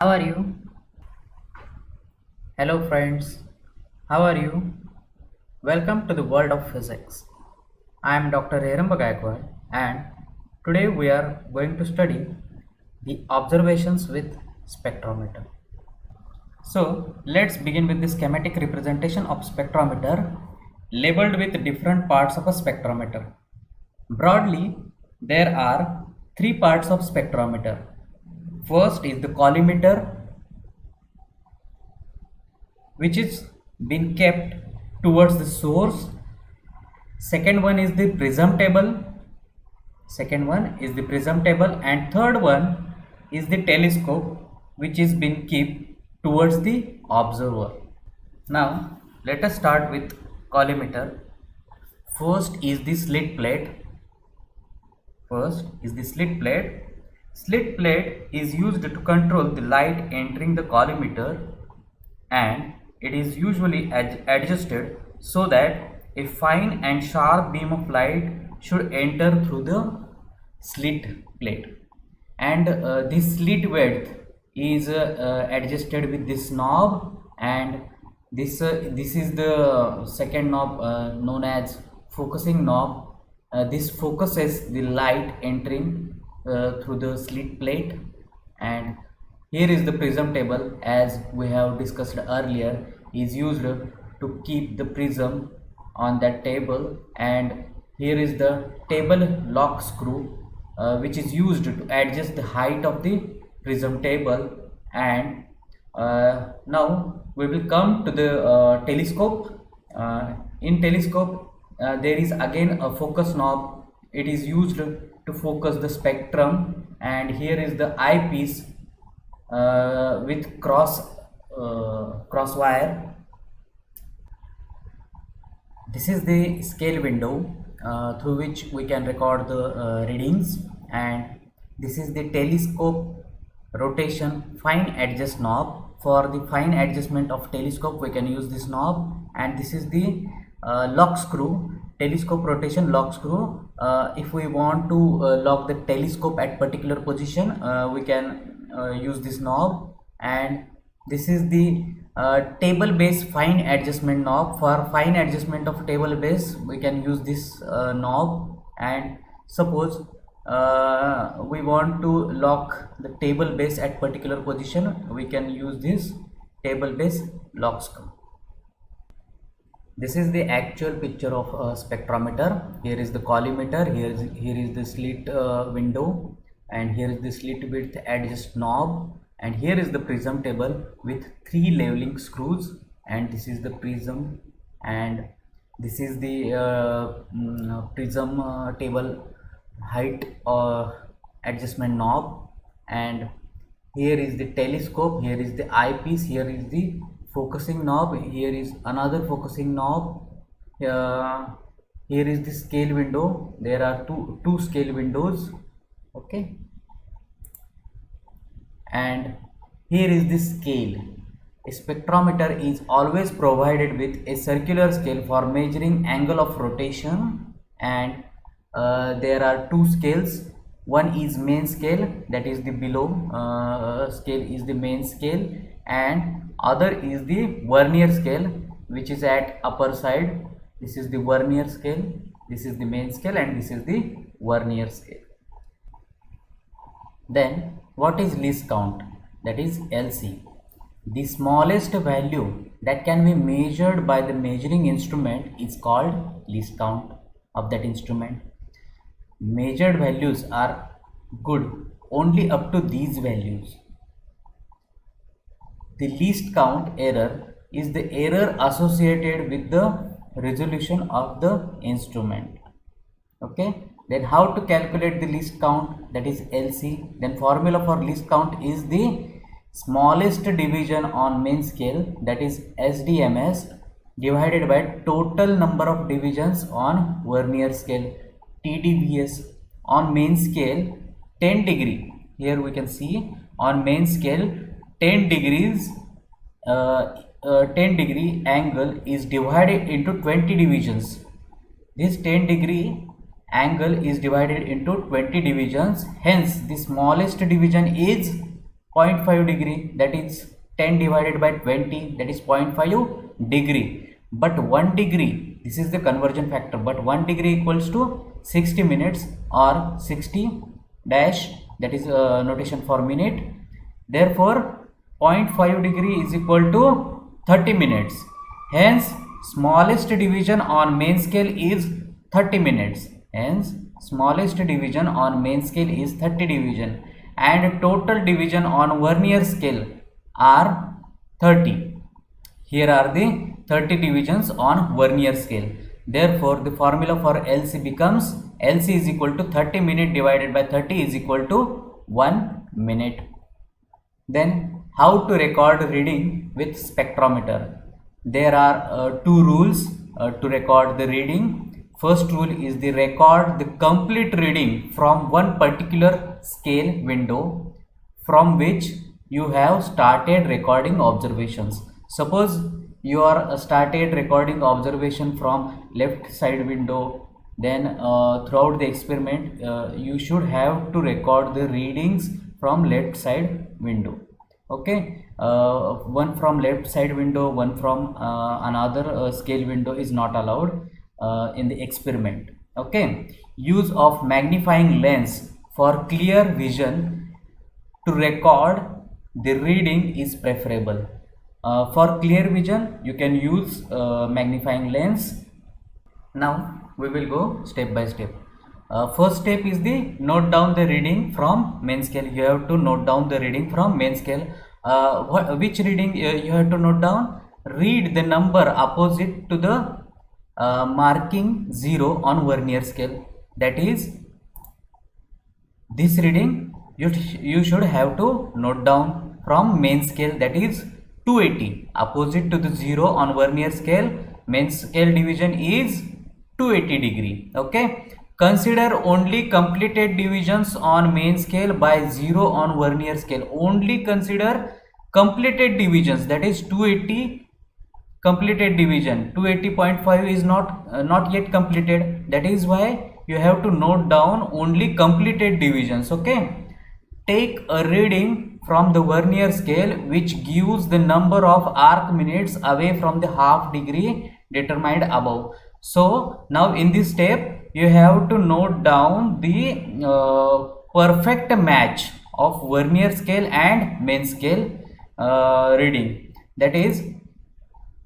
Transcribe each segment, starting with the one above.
How are you? Hello, friends. How are you? Welcome to the world of physics. I am Dr. Heramba Gaikwad, and today we are going to study the observations with spectrometer. So, let's begin with the schematic representation of spectrometer labeled with different parts of a spectrometer. Broadly, there are three parts of spectrometer. First is the collimator, which is been kept towards the source. Second one is the prism table. And third one is the telescope, which is been kept towards the observer. Now let us start with collimator. First is the slit plate. Slit plate is used to control the light entering the collimator, and it is usually adjusted so that a fine and sharp beam of light should enter through the slit plate, and this slit width is adjusted with this knob, and this is the second knob known as focusing knob. This focuses the light entering through the slit plate. And here is the prism table, as we have discussed earlier, is used to keep the prism on that table. And here is the table lock screw, which is used to adjust the height of the prism table. And now we will come to the telescope. In telescope, there is again a focus knob. It is used to focus the spectrum. And here is the eyepiece with cross wire. This is the scale window through which we can record the readings. And this is the telescope rotation fine adjust knob. For the fine adjustment of telescope, we can use this knob. And this is the lock screw, telescope rotation lock screw. If we want to lock the telescope at particular position, we can use this knob. And this is the table base fine adjustment knob. For fine adjustment of table base, we can use this knob. And suppose we want to lock the table base at particular position, we can use this table base lock screw. This is the actual picture of a spectrometer. Here is the collimator, here is the slit window, and here is the slit width adjust knob, and here is the prism table with three leveling screws. And this is the prism, and this is the prism table height adjustment knob. And here is the telescope, here is the eyepiece, here is the focusing knob, here is another focusing knob. Here is the scale window. There are two scale windows. Okay, and here is the scale. A spectrometer is always provided with a circular scale for measuring angle of rotation. And there are two scales. One is main scale, that is the below scale is the main scale, and other is the vernier scale, which is at upper side. This is the vernier scale, this is the main scale, and this is the vernier scale. Then what is least count? That is LC. The smallest value that can be measured by the measuring instrument is called least count of that instrument. Measured values are good only up to these values. The least count error is the error associated with the resolution of the instrument. Okay, then how to calculate the least count? That is LC. Then formula for least count is the smallest division on main scale, that is SDMS, divided by total number of divisions on vernier scale, TDVS. On main scale 10 degree, here we can see on main scale 10 degrees 10 degree angle is divided into 20 divisions. This 10 degree angle is divided into 20 divisions, hence the smallest division is 0.5 degree, that is 10 divided by 20, that is 0.5 degree. But 1 degree, this is the conversion factor, but 1 degree equals to 60 minutes or 60 dash, that is notation for minute. Therefore 0.5 degree is equal to 30 minutes. Hence smallest division on main scale is 30 minutes. Hence smallest division on main scale is 30 division, and total division on vernier scale are 30. Here are the 30 divisions on vernier scale. Therefore the formula for LC becomes LC is equal to 30 minute divided by 30 is equal to 1 minute. Then how to record reading with spectrometer? There are two rules to record the reading. First rule is the record the complete reading from one particular scale window from which you have started recording observations. Suppose you are started recording observation from left side window, then throughout the experiment you should have to record the readings from left side window. Okay, one from left side window, one from another scale window is not allowed in the experiment. Okay, use of magnifying lens for clear vision to record the reading is preferable. For clear vision you can use magnifying lens. Now we will go step by step. First step is the note down the reading from main scale. You have to note down the reading from main scale. Which reading you have to note down? Read the number opposite to the marking 0 on vernier scale. That is, this reading you should have to note down from main scale, that is 280. Opposite to the 0 on vernier scale, main scale division is 280 degree. Okay, consider only completed divisions on main scale by 0 on vernier scale. Only consider completed divisions, that is 280 completed division. 280.5 is not yet completed, that is why you have to note down only completed divisions. Okay, take a reading from the vernier scale which gives the number of arc minutes away from the half degree determined above. So now in this step you have to note down the perfect match of vernier scale and main scale reading. That is,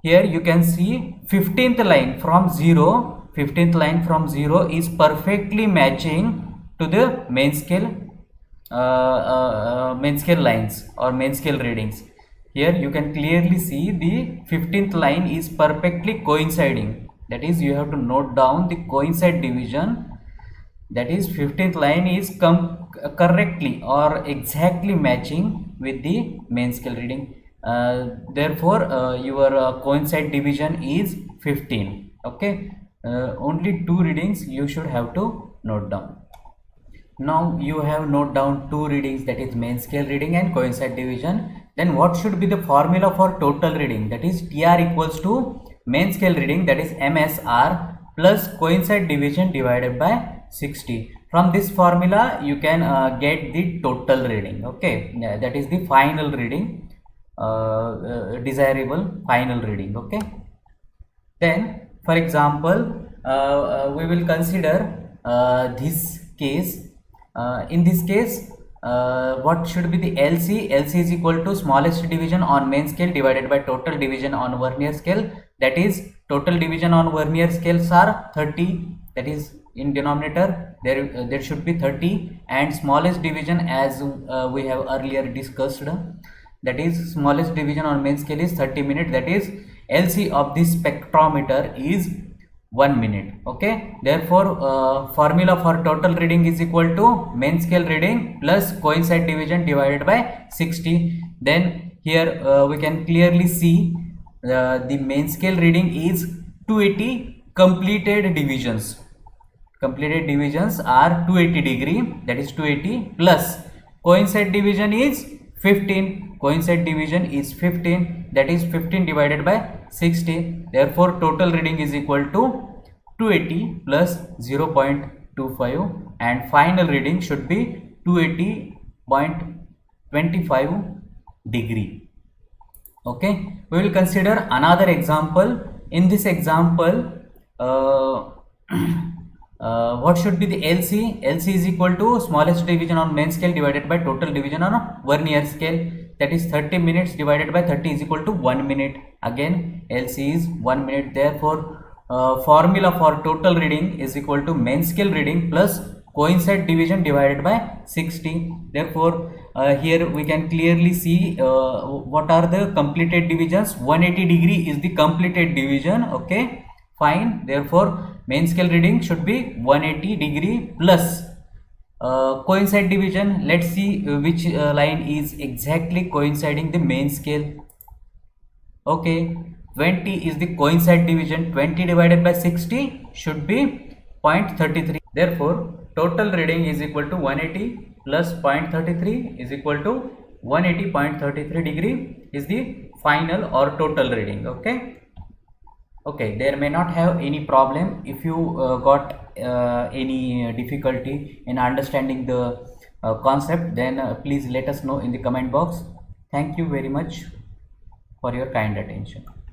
here you can see 15th line from 0, 15th line from 0 is perfectly matching to the main scale lines or main scale readings. Here you can clearly see the 15th line is perfectly coinciding. That is, you have to note down the coincide division. That is, 15th line is correctly or exactly matching with the main scale reading. Therefore your coincide division is 15. Okay, only two readings you should have to note down. Now you have note down two readings, that is main scale reading and coincide division. Then what should be the formula for total reading? That is TR equals to main scale reading, that is MSR, plus coincide division divided by 60. From this formula you can get the total reading. Okay, that is the final reading, desirable final reading. Okay, then for example we will consider this case. In this case what should be the LC? LC is equal to smallest division on main scale divided by total division on vernier scale. That is, total division on vernier scales are 30, that is in denominator there should be 30, and smallest division, as we have earlier discussed, that is smallest division on main scale is 30 minutes. That is, LC of this spectrometer is 1 minute. Okay, therefore formula for total reading is equal to main scale reading plus coincide division divided by 60. Then here we can clearly see the main scale reading is 280 completed divisions. Completed divisions are 280 degree, that is 280, plus coincide division is 15. Coincide division is 15, that is 15 divided by 60. Therefore total reading is equal to 280 plus 0.25, and final reading should be 280.25 25 degree. Okay, we will consider another example. In this example, uh, what should be the LC? LC is equal to smallest division on main scale divided by total division on vernier scale, that is 30 minutes divided by 30 is equal to 1 minute. Again LC is 1 minute, therefore formula for total reading is equal to main scale reading plus coincide division divided by 60. Therefore here we can clearly see what are the completed divisions. 180 degree is the completed division. Okay, fine. Therefore main scale reading should be 180 degree plus coincide division. Let's see which line is exactly coinciding the main scale. Okay, 20 is the coincide division. 20 divided by 60 should be 0.33. Therefore total reading is equal to 180 plus 0.33 is equal to 180.33 degree is the final or total reading. Okay, okay, there may not have any problem. If you got any difficulty in understanding the concept, then please let us know in the comment box. Thank you very much for your kind attention.